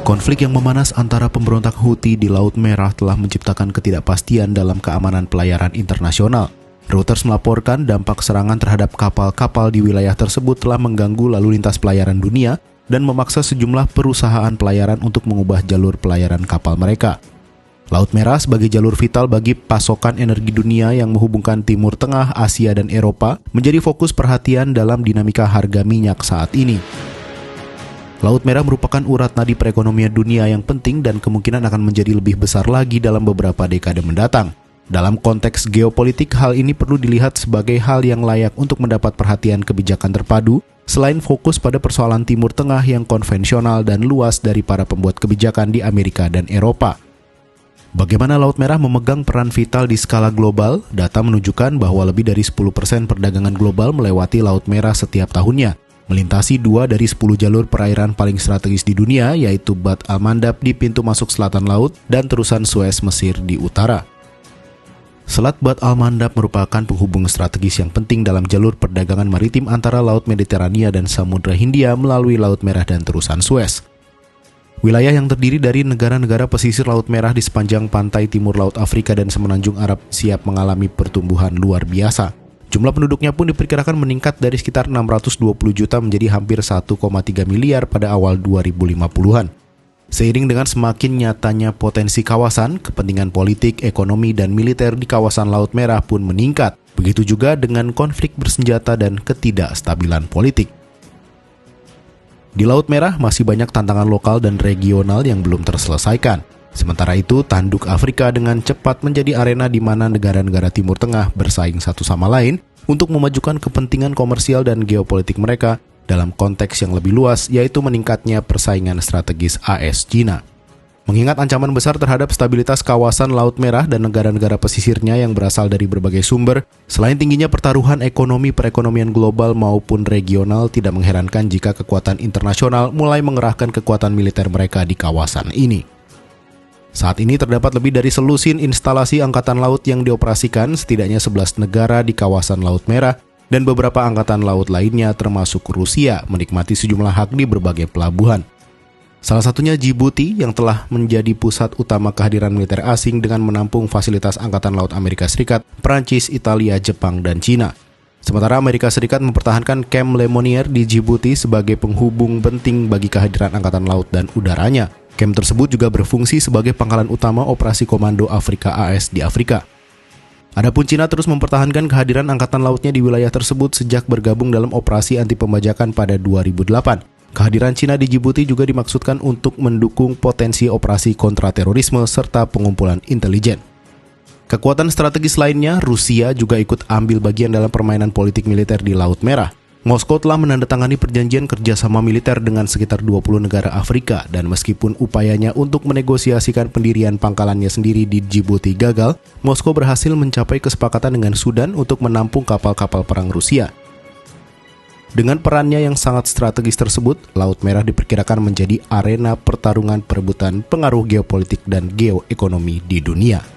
Konflik yang memanas antara pemberontak Houthi di Laut Merah telah menciptakan ketidakpastian dalam keamanan pelayaran internasional. Reuters melaporkan dampak serangan terhadap kapal-kapal di wilayah tersebut telah mengganggu lalu lintas pelayaran dunia dan memaksa sejumlah perusahaan pelayaran untuk mengubah jalur pelayaran kapal mereka. Laut Merah sebagai jalur vital bagi pasokan energi dunia yang menghubungkan Timur Tengah, Asia, dan Eropa menjadi fokus perhatian dalam dinamika harga minyak saat ini. Laut Merah merupakan urat nadi perekonomian dunia yang penting dan kemungkinan akan menjadi lebih besar lagi dalam beberapa dekade mendatang. Dalam konteks geopolitik, hal ini perlu dilihat sebagai hal yang layak untuk mendapat perhatian kebijakan terpadu, selain fokus pada persoalan Timur Tengah yang konvensional dan luas dari para pembuat kebijakan di Amerika dan Eropa. Bagaimana Laut Merah memegang peran vital di skala global? Data menunjukkan bahwa lebih dari 10% perdagangan global melewati Laut Merah setiap tahunnya, melintasi 2 dari 10 jalur perairan paling strategis di dunia, yaitu Bab al-Mandab di pintu masuk selatan laut dan terusan Suez Mesir di utara. Selat Bab al-Mandab merupakan penghubung strategis yang penting dalam jalur perdagangan maritim antara Laut Mediterania dan Samudra Hindia melalui Laut Merah dan terusan Suez. Wilayah yang terdiri dari negara-negara pesisir Laut Merah di sepanjang pantai timur Laut Afrika dan Semenanjung Arab siap mengalami pertumbuhan luar biasa. Jumlah penduduknya pun diperkirakan meningkat dari sekitar 620 juta menjadi hampir 1,3 miliar pada awal 2050-an. Seiring dengan semakin nyatanya potensi kawasan, kepentingan politik, ekonomi, dan militer di kawasan Laut Merah pun meningkat. Begitu juga dengan konflik bersenjata dan ketidakstabilan politik. Di Laut Merah masih banyak tantangan lokal dan regional yang belum terselesaikan. Sementara itu, tanduk Afrika dengan cepat menjadi arena di mana negara-negara Timur Tengah bersaing satu sama lain untuk memajukan kepentingan komersial dan geopolitik mereka dalam konteks yang lebih luas, yaitu meningkatnya persaingan strategis AS-China. Mengingat ancaman besar terhadap stabilitas kawasan Laut Merah dan negara-negara pesisirnya yang berasal dari berbagai sumber, selain tingginya pertaruhan ekonomi perekonomian global maupun regional, tidak mengherankan jika kekuatan internasional mulai mengerahkan kekuatan militer mereka di kawasan ini. Saat ini terdapat lebih dari selusin instalasi angkatan laut yang dioperasikan, setidaknya 11 negara di kawasan Laut Merah, dan beberapa angkatan laut lainnya termasuk Rusia menikmati sejumlah hak di berbagai pelabuhan. Salah satunya Djibouti yang telah menjadi pusat utama kehadiran militer asing dengan menampung fasilitas angkatan laut Amerika Serikat, Prancis, Italia, Jepang, dan Cina. Sementara Amerika Serikat mempertahankan Camp Lemonnier di Djibouti sebagai penghubung penting bagi kehadiran angkatan laut dan udaranya. Camp tersebut juga berfungsi sebagai pangkalan utama operasi komando Afrika AS di Afrika. Adapun Cina terus mempertahankan kehadiran angkatan lautnya di wilayah tersebut sejak bergabung dalam operasi anti pembajakan pada 2008. Kehadiran Cina di Djibouti juga dimaksudkan untuk mendukung potensi operasi kontraterorisme serta pengumpulan intelijen. Kekuatan strategis lainnya, Rusia juga ikut ambil bagian dalam permainan politik militer di Laut Merah. Moskow telah menandatangani perjanjian kerjasama militer dengan sekitar 20 negara Afrika, dan meskipun upayanya untuk menegosiasikan pendirian pangkalannya sendiri di Djibouti gagal, Moskow berhasil mencapai kesepakatan dengan Sudan untuk menampung kapal-kapal perang Rusia. Dengan perannya yang sangat strategis tersebut, Laut Merah diperkirakan menjadi arena pertarungan perebutan pengaruh geopolitik dan geoekonomi di dunia.